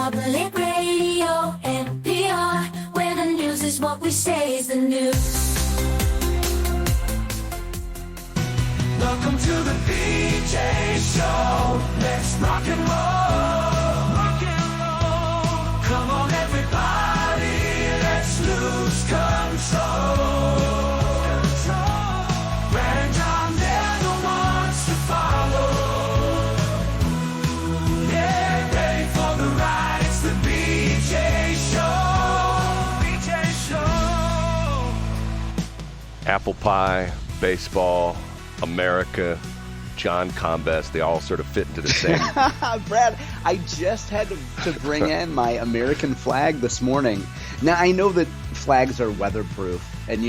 Public radio, NPR, where the news is what we say is the news. Welcome to the BJ Show. Let's rock and roll. Rock and roll. Come on, everybody. Let's lose control. Brand John never wants to follow. Yeah, ready for the ride. It's the BJ Show. BJ Show. Apple pie, baseball, America, John Combest, they all sort of fit into the same. Brad, I just had to bring in my American flag this morning. Now, I know that flags are weatherproof, and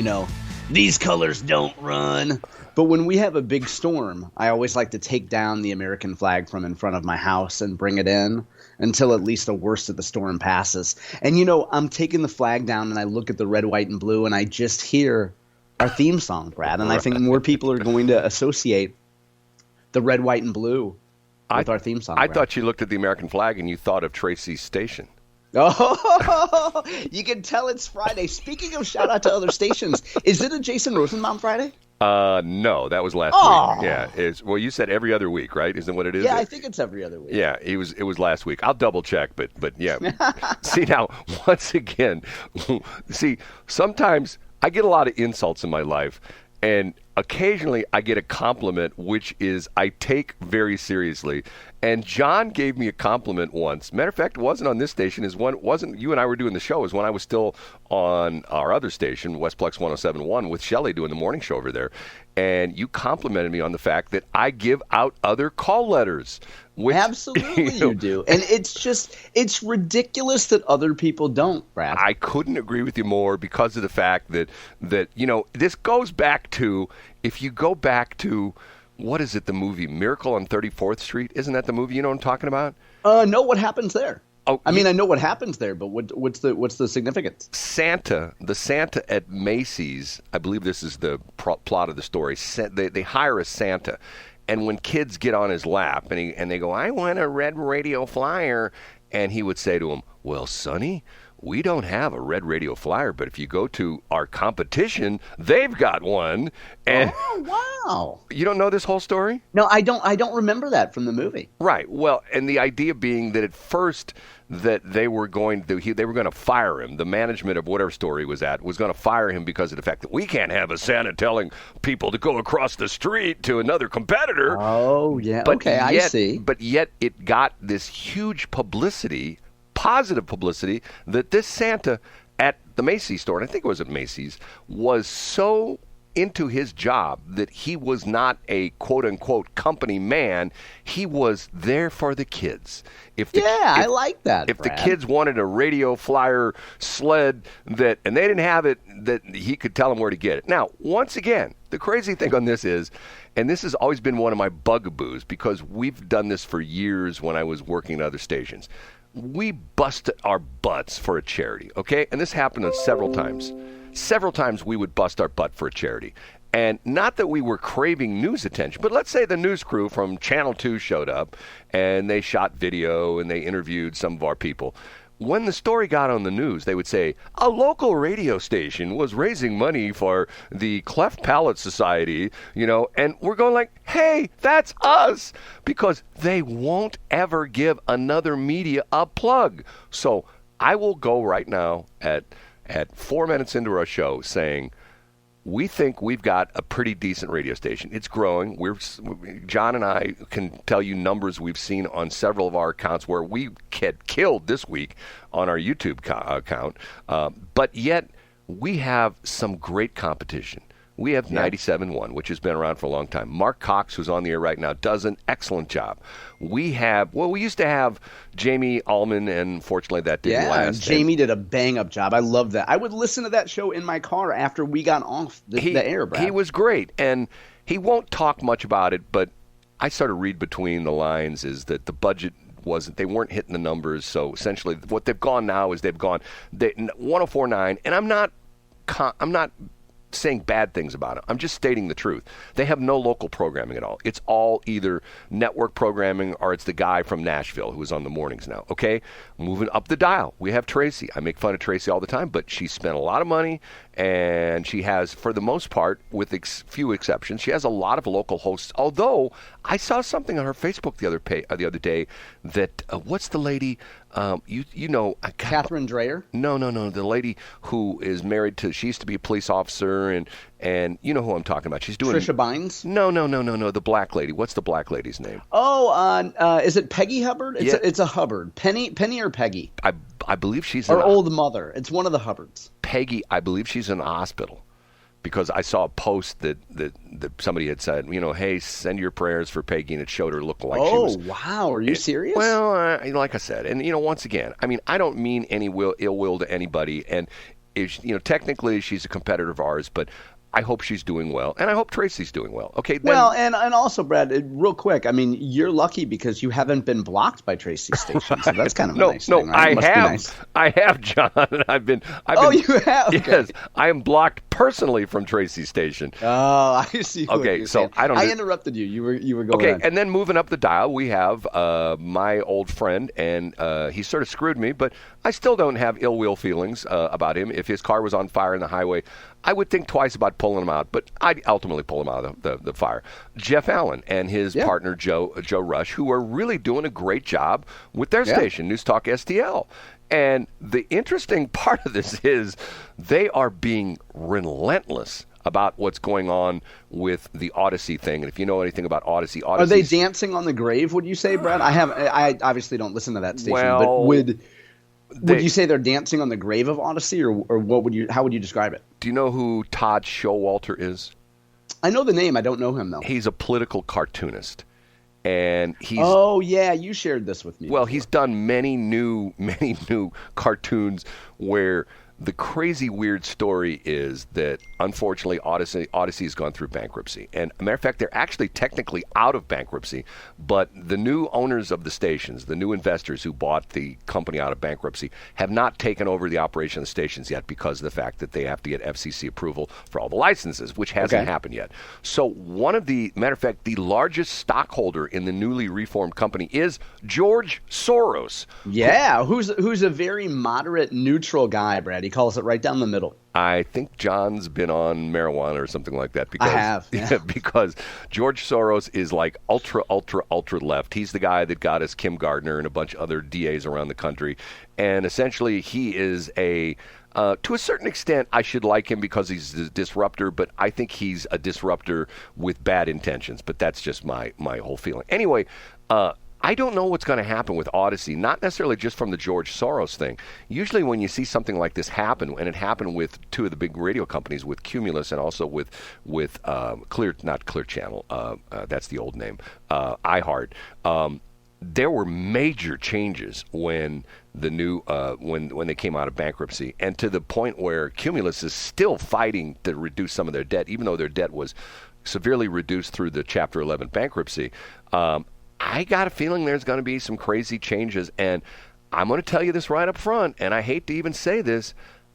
these colors don't run. But when we have a big storm, I always like to take down the American flag from in front of my house and bring it in until at least the worst of the storm passes. And I'm taking the flag down and I look at the red, white, and blue and I just hear our theme song, Brad. And I think more people are going to associate the red, white, and blue with our theme song. I Brad. thought you looked at the American flag and you thought of Tracy's station. Oh, you can tell it's Friday. Speaking of shout out to other stations, is it a Jason Rosenbaum Friday? No, that was last week. Yeah, well, you said every other week, right? Isn't what it is? Yeah, I think it's every other week. Yeah, it was last week. I'll double check, but yeah. See now, once again, sometimes I get a lot of insults in my life, and occasionally I get a compliment, which is I take very seriously. And John gave me a compliment once. Matter of fact, it wasn't on this station. Wasn't you and I were doing the show. It was when I was still on our other station, Westplex 107.1, with Shelley doing the morning show over there. And you complimented me on the fact that I give out other call letters. Which, absolutely you do. And it's ridiculous that other people don't, Brad. I couldn't agree with you more because of the fact that this goes back to, if you go back to, what is it, the movie Miracle on 34th Street? Isn't that the movie? You know what I'm talking about? No, what happens there? Oh, I know what happens there, but what's the significance? The Santa at Macy's, I believe this is the plot of the story. They hire a Santa, and when kids get on his lap and they go, "I want a red radio flyer," and he would say to them, "Well, Sonny, we don't have a red radio flyer, but if you go to our competition, they've got one." And wow. You don't know this whole story? No, I don't remember that from the movie. Right. Well, and the idea being that at first that they were going to fire him. The management of whatever store he was at was going to fire him because of the fact that we can't have a Santa telling people to go across the street to another competitor. Oh, yeah. I see. But yet it got this huge publicity, positive publicity, that this Santa at the Macy's store, and I think it was at Macy's, was so into his job that he was not a quote-unquote company man. He was there for the kids. I like that, If Brad. the kids wanted a radio flyer sled and they didn't have it, that he could tell them where to get it. Now, once again, the crazy thing on this is, and this has always been one of my bugaboos because we've done this for years when I was working at other stations. We busted our butts for a charity, okay? And this happened several times. Several times we would bust our butt for a charity. And not that we were craving news attention, but let's say the news crew from Channel 2 showed up and they shot video and they interviewed some of our people. When the story got on the news, they would say, a local radio station was raising money for the Cleft Palate Society, and we're going like, hey, that's us, because they won't ever give another media a plug. So I will go right now at 4 minutes into our show saying, we think we've got a pretty decent radio station. It's growing. John and I can tell you numbers we've seen on several of our accounts where we get killed this week on our YouTube account. But yet we have some great competition. We have 97.1, which has been around for a long time. Mark Cox, who's on the air right now, does an excellent job. We used to have Jamie Allman, and fortunately that didn't last. Jamie did a bang-up job. I love that. I would listen to that show in my car after we got off the air, Brad. He was great, and he won't talk much about it, but I sort of read between the lines is that the budget they weren't hitting the numbers, so essentially what they've gone now is they've gone 104.9, and I'm not saying bad things about it. I'm just stating the truth. They have no local programming at all. It's all either network programming or it's the guy from Nashville who is on the mornings now. Okay, moving up the dial, we have Tracy. I make fun of Tracy all the time, but she spent a lot of money, and she has, for the most part, with few exceptions, she has a lot of local hosts. Although I saw something on her Facebook the other day that what's the lady? You know, Catherine Dreyer? No, the lady who is married to. She used to be a police officer, and you know who I'm talking about. She's doing Trisha Bynes? No. The black lady. What's the black lady's name? Oh, is it Peggy Hubbard? It's Yeah. a Hubbard. Penny or Peggy? I believe she's Or Old Mother. It's one of the Hubbards. Peggy. I believe she's in the hospital. Because I saw a post that somebody had said, you know, hey, send your prayers for Peggy, and it showed her look like she was. Oh, wow. Are you serious? Well, like I said, and, you know, once again, I mean, I don't mean any ill will to anybody. And, you know, technically she's a competitor of ours, but I hope she's doing well, and I hope Tracy's doing well. Okay. Then, well, and also, Brad, real quick, I mean, you're lucky because you haven't been blocked by Tracy's station, so that's kind of a nice thing, right? I have, John. You have? Okay. Yes, I am blocked personally from Tracy's station. Oh, I see. What Okay, you're so saying. I interrupted you. You were going Okay, on. and then moving up the dial, we have my old friend, and he sort of screwed me, but I still don't have ill will feelings about him. If his car was on fire in the highway, I would think twice about pulling him out, but I'd ultimately pull him out of the fire. Jeff Allen and his partner Joe Rush, who are really doing a great job with their station, News Talk STL. And the interesting part of this is they are being relentless about what's going on with the Odyssey thing. And if you know anything about Odyssey, Are they dancing on the grave, would you say, Brad? I obviously don't listen to that station, Well, but would you say they're dancing on the grave of Odyssey, or how would you describe it? Do you know who Todd Showalter is? I know the name. I don't know him, though. He's a political cartoonist. And he's Oh, yeah, you shared this with me. well, before. he's done many new cartoons where the crazy weird story is that unfortunately Odyssey has gone through bankruptcy. And a matter of fact, they're actually technically out of bankruptcy, but the new owners of the stations, the new investors who bought the company out of bankruptcy, have not taken over the operation of the stations yet because of the fact that they have to get FCC approval for all the licenses, which hasn't happened yet. So matter of fact, the largest stockholder in the newly reformed company is George Soros. Yeah, who's a very moderate, neutral guy, Brad. He calls it right down the middle. I think John's been on marijuana or something like that. Because, I have, yeah. Because George Soros is like ultra left. He's the guy that got us Kim Gardner and a bunch of other DAs around the country. And essentially he is to a certain extent, I should like him because he's a disruptor, but I think he's a disruptor with bad intentions. But that's just my whole feeling. Anyway, I don't know what's going to happen with Odyssey, not necessarily just from the George Soros thing. Usually when you see something like this happen, and it happened with two of the big radio companies, with Cumulus and also with not Clear Channel, that's the old name, iHeart, there were major changes when the new when they came out of bankruptcy, and to the point where Cumulus is still fighting to reduce some of their debt, even though their debt was severely reduced through the Chapter 11 bankruptcy. I got a feeling there's going to be some crazy changes, and I'm going to tell you this right up front, and I hate to even say this,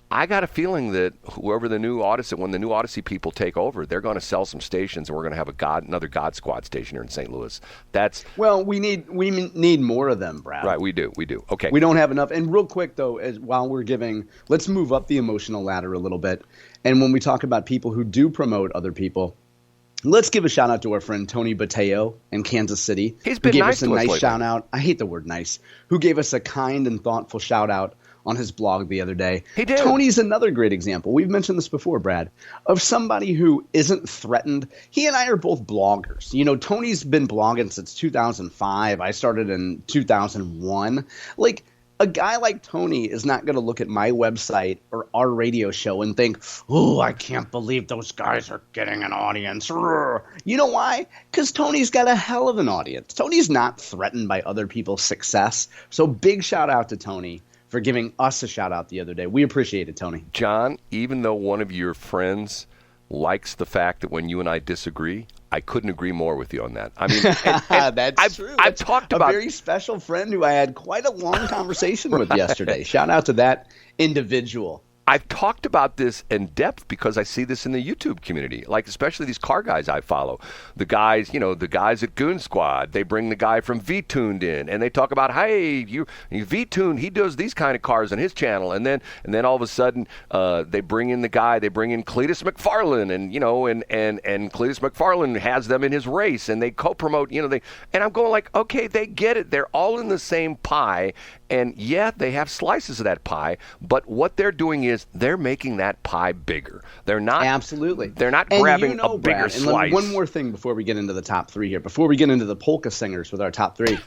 I got a feeling that when the new Odyssey people take over, they're going to sell some stations, and we're going to have another God Squad station here in St. Louis. Well, we need more of them, Brad. Right, we do. Okay. We don't have enough. And real quick, though, let's move up the emotional ladder a little bit. And when we talk about people who do promote other people, let's give a shout out to our friend Tony Botello in Kansas City. He's been nice to us lately. Who gave us a nice shout out. I hate the word nice. Who gave us a kind and thoughtful shout out on his blog the other day. He did. Tony's another great example. We've mentioned this before, Brad, of somebody who isn't threatened. He and I are both bloggers. You know, Tony's been blogging since 2005. I started in 2001. Like, a guy like Tony is not going to look at my website or our radio show and think, oh, I can't believe those guys are getting an audience. You know why? Because Tony's got a hell of an audience. Tony's not threatened by other people's success. So big shout out to Tony for giving us a shout out the other day. We appreciate it, Tony. John, even though one of your friends likes the fact that when you and I disagree, I couldn't agree more with you on that. I mean, that's true. I've talked about a very special friend who I had quite a long conversation with yesterday. Shout out to that individual. I've talked about this in depth because I see this in the YouTube community, like especially these car guys I follow. The guys, the guys at Goon Squad, they bring the guy from V-Tuned in, and they talk about, hey, you V-Tuned, he does these kind of cars on his channel, and then all of a sudden they bring in Cleetus McFarlane, and Cleetus McFarlane has them in his race, and they co-promote, and I'm going like, okay, they get it. They're all in the same pie, and yeah, they have slices of that pie, but what they're doing is they're making that pie bigger. They're not absolutely. They're not grabbing a bigger Brad, slice. And one more thing before we get into the top three here. Before we get into the polka singers with our top three,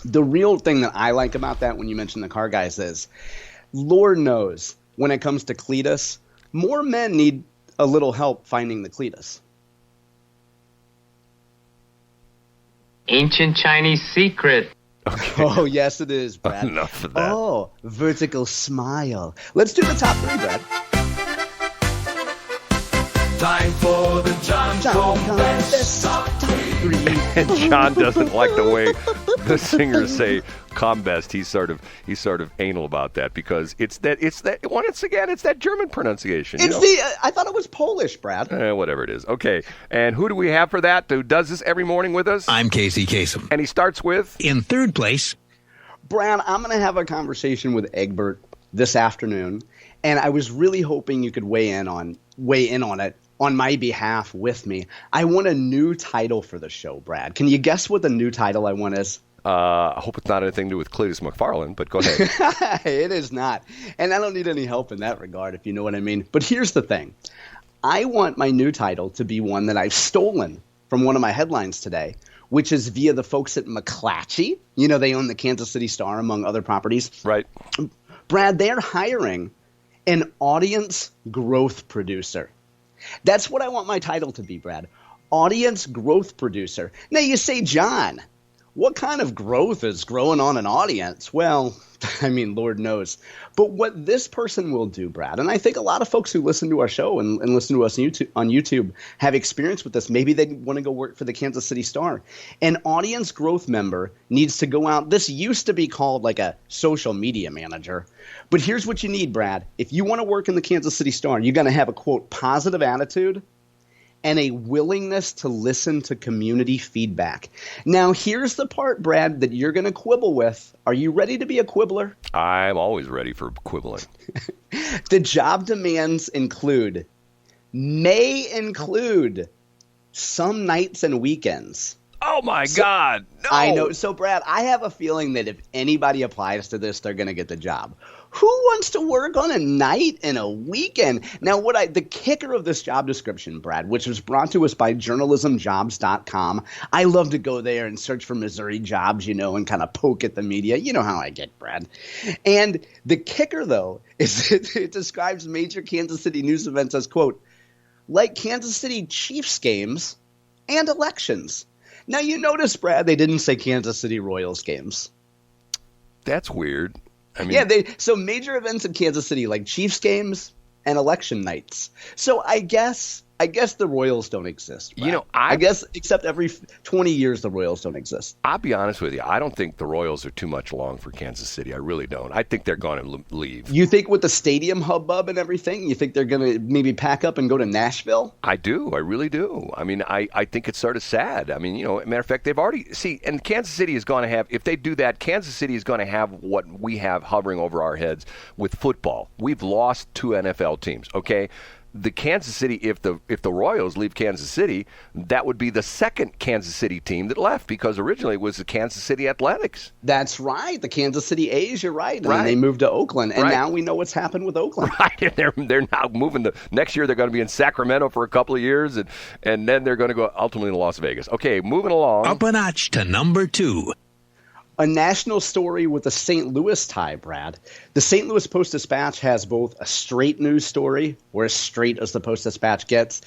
the real thing that I like about that when you mention the car guys is, Lord knows when it comes to Cleetus, more men need a little help finding the Cleetus. Ancient Chinese secret. Okay. Oh, yes, it is, Brad. Enough of that. Oh, vertical smile. Let's do the top three, Brad. Time for the John Combest top three. And John doesn't like the way the singers say "Combest." He's sort of anal about that because it's that German pronunciation. I thought it was Polish, Brad. Whatever it is. Okay. And who do we have for that? Who does this every morning with us? I'm Casey Kasem. And he starts with In third place, Brad, I'm going to have a conversation with Egbert this afternoon, and I was really hoping you could weigh in on it on my behalf with me. I want a new title for the show, Brad. Can you guess what the new title I want is? I hope it's not anything to do with Cleetus McFarlane, but go ahead. It is not. And I don't need any help in that regard, if you know what I mean. But here's the thing. I want my new title to be one that I've stolen from one of my headlines today, which is via the folks at McClatchy. They own the Kansas City Star, among other properties. Right. Brad, they're hiring an audience growth producer. That's what I want my title to be, Brad. Audience growth producer. Now you say, John, what kind of growth is growing on an audience? Well, I mean, Lord knows. But what this person will do, Brad, and I think a lot of folks who listen to our show and listen to us on YouTube have experience with this. Maybe they want to go work for the Kansas City Star. An audience growth member needs to go out. This used to be called like a social media manager. But here's what you need, Brad. If you want to work in the Kansas City Star, you're going to have a, quote, positive attitude and a willingness to listen to community feedback. Now, here's the part, Brad, that you're going to quibble with. Are you ready to be a quibbler? I'm always ready for quibbling. The job demands may include some nights and weekends. Oh, my God. No. I know. So, Brad, I have a feeling that if anybody applies to this, they're going to get the job. Who wants to work on a night and a weekend? Now, the kicker of this job description, Brad, which was brought to us by journalismjobs.com. I love to go there and search for Missouri jobs, and kind of poke at the media. You know how I get, Brad. And the kicker, though, is it describes major Kansas City news events as, quote, like Kansas City Chiefs games and elections. Now, you notice, Brad, they didn't say Kansas City Royals games. That's weird. I mean, so major events in Kansas City, like Chiefs games and election nights. So I guess the Royals don't exist. Brad. I guess except every 20 years the Royals don't exist. I'll be honest with you. I don't think the Royals are too much long for Kansas City. I really don't. I think they're going to leave. You think with the stadium hubbub and everything, you think they're going to maybe pack up and go to Nashville? I do. I really do. I mean, I think it's sort of sad. I mean, matter of fact, they've already and Kansas City is going to have, if they do that, Kansas City is going to have what we have hovering over our heads with football. We've lost 2 NFL teams. Okay. The Kansas City, if the Royals leave Kansas City, that would be the second Kansas City team that left because originally it was the Kansas City Athletics. That's right, the Kansas City A's. You're right, and then they moved to Oakland, and now we know what's happened with Oakland. Right, and they're now moving next year. They're going to be in Sacramento for a couple of years, and then they're going to go ultimately to Las Vegas. Okay, moving along. Up a notch to number 2. A national story with a St. Louis tie, Brad. The St. Louis Post-Dispatch has both a straight news story, or as straight as the Post-Dispatch gets,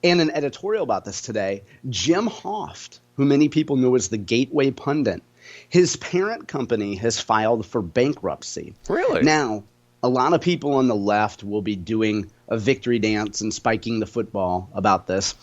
and an editorial about this today. Jim Hoft, who many people know as the Gateway Pundit, his parent company has filed for bankruptcy. Really? Now, a lot of people on the left will be doing a victory dance and spiking the football about this.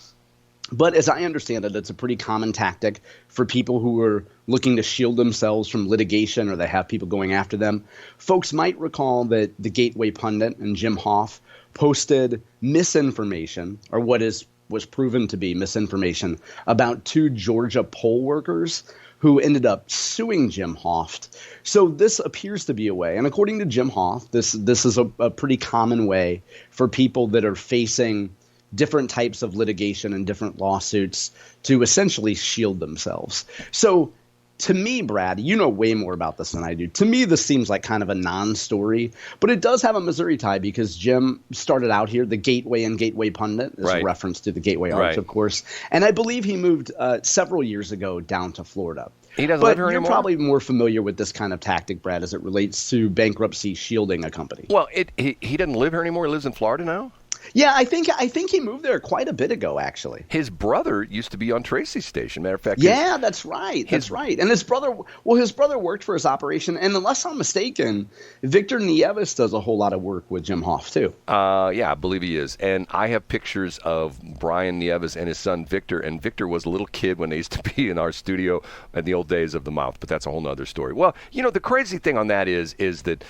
But as I understand it, it's a pretty common tactic for people who are looking to shield themselves from litigation or they have people going after them. Folks might recall that the Gateway Pundit and Jim Hoft posted misinformation, or was proven to be misinformation, about 2 Georgia poll workers who ended up suing Jim Hoft. So this appears to be a way, and according to Jim Hoft, this is a pretty common way for people that are facing different types of litigation and different lawsuits to essentially shield themselves. So to me, Brad, you know way more about this than I do. To me, this seems like kind of a non-story, but it does have a Missouri tie because Jim started out here. The Gateway and Gateway Pundit is a reference to the Gateway Arch, of course. And I believe he moved several years ago down to Florida. He doesn't live here anymore? You're probably more familiar with this kind of tactic, Brad, as it relates to bankruptcy shielding a company. Well, he doesn't live here anymore. He lives in Florida now? Yeah, I think he moved there quite a bit ago, actually. His brother used to be on Tracy's station. Matter of fact, yeah, that's right. That's right. And his brother worked for his operation. And unless I'm mistaken, Victor Nieves does a whole lot of work with Jim Hoft too. Yeah, I believe he is. And I have pictures of Brian Nieves and his son Victor. And Victor was a little kid when they used to be in our studio in the old days of the Mouth. But that's a whole nother story. Well, the crazy thing on that is that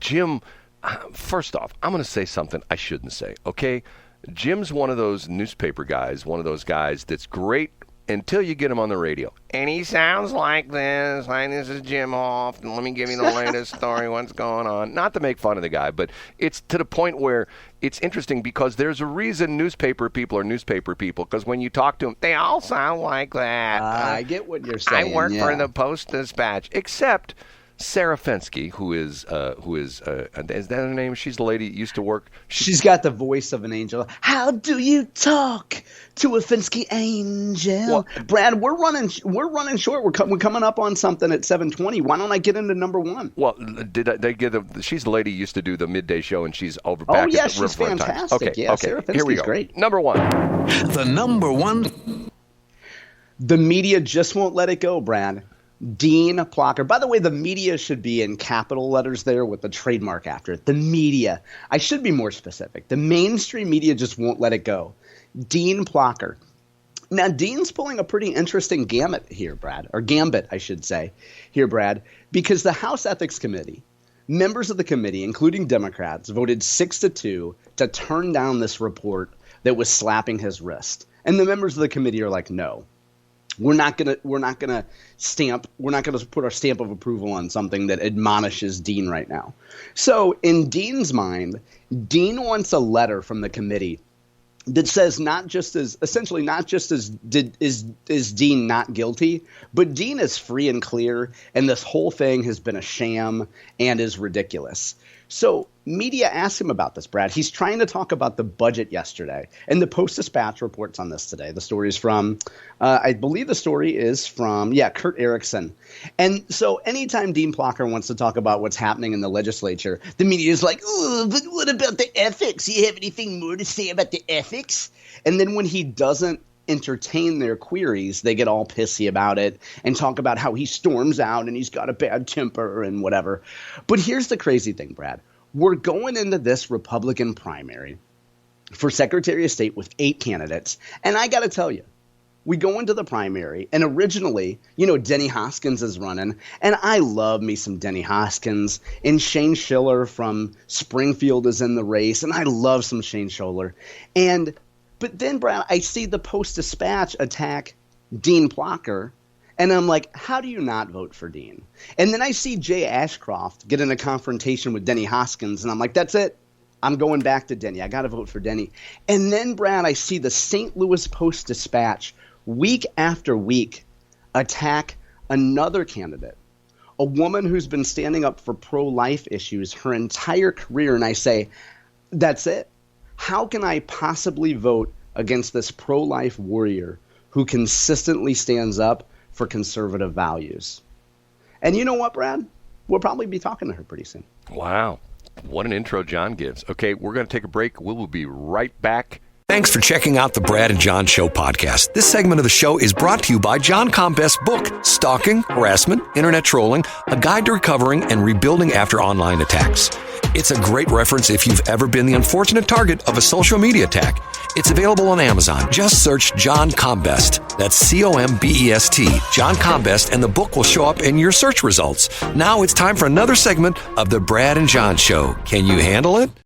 Jim. First off, I'm going to say something I shouldn't say, okay? Jim's one of those newspaper guys, one of those guys that's great until you get him on the radio. And he sounds like this. Hi, this is Jim Hoft, and let me give you the latest story, what's going on. Not to make fun of the guy, but it's to the point where it's interesting because there's a reason newspaper people are newspaper people, because when you talk to them, they all sound like that. I get what you're saying. I work for the Post-Dispatch, except Sarah Fenske, who is that her name? She's the lady that used to work. She's got the voice of an angel. How do you talk to a Fenske angel? Well, Brad, we're running short. We're coming up on something at 7:20. Why don't I get into number 1? Well, she's the lady who used to do the midday show, and she's over back. Oh yeah, at the she's fantastic. Times. Okay, yeah, okay. Sarah Here we Fenske's go. great. Number 1. The number 1. The media just won't let it go, Brad. Dean Plocher. By the way, the media should be in capital letters there with the trademark after it. The media. I should be more specific. The mainstream media just won't let it go. Dean Plocher. Now, Dean's pulling a pretty interesting gambit here, Brad, or gambit, I should say, here, Brad, because the House Ethics Committee, members of the committee, including Democrats, voted 6-2 to turn down this report that was slapping his wrist. And the members of the committee are like, no. We're not gonna put our stamp of approval on something that admonishes Dean right now. So in Dean's mind, Dean wants a letter from the committee that says is Dean not guilty, but Dean is free and clear, and this whole thing has been a sham and is ridiculous. So media asked him about this, Brad. He's trying to talk about the budget yesterday, and the Post-Dispatch reports on this today. The story is from, I believe the story is from, Kurt Erickson. And so anytime Dean Plocher wants to talk about what's happening in the legislature, the media is like, oh, but what about the ethics? Do you have anything more to say about the ethics? And then when he doesn't entertain their queries, they get all pissy about it and talk about how he storms out and he's got a bad temper and whatever. But here's the crazy thing, Brad. We're going into this Republican primary for Secretary of State with 8 candidates. And I got to tell you, we go into the primary, and originally, Denny Hoskins is running, and I love me some Denny Hoskins, and Shane Schiller from Springfield is in the race, and I love some Shane Schiller. But then, Brad, I see the Post-Dispatch attack Dean Plocher, and I'm like, how do you not vote for Dean? And then I see Jay Ashcroft get in a confrontation with Denny Hoskins, and I'm like, that's it. I'm going back to Denny. I got to vote for Denny. And then, Brad, I see the St. Louis Post-Dispatch week after week attack another candidate, a woman who's been standing up for pro-life issues her entire career, and I say, that's it. How can I possibly vote against this pro-life warrior who consistently stands up for conservative values? And you know what, Brad? We'll probably be talking to her pretty soon. Wow. What an intro John gives. Okay, we're going to take a break. We will be right back. Thanks for checking out the Brad and John Show podcast. This segment of the show is brought to you by John Combest's book, Stalking, Harassment, Internet Trolling, A Guide to Recovering and Rebuilding After Online Attacks. It's a great reference if you've ever been the unfortunate target of a social media attack. It's available on Amazon. Just search John Combest. That's C-O-M-B-E-S-T, John Combest, and the book will show up in your search results. Now it's time for another segment of the Brad and John Show. Can you handle it?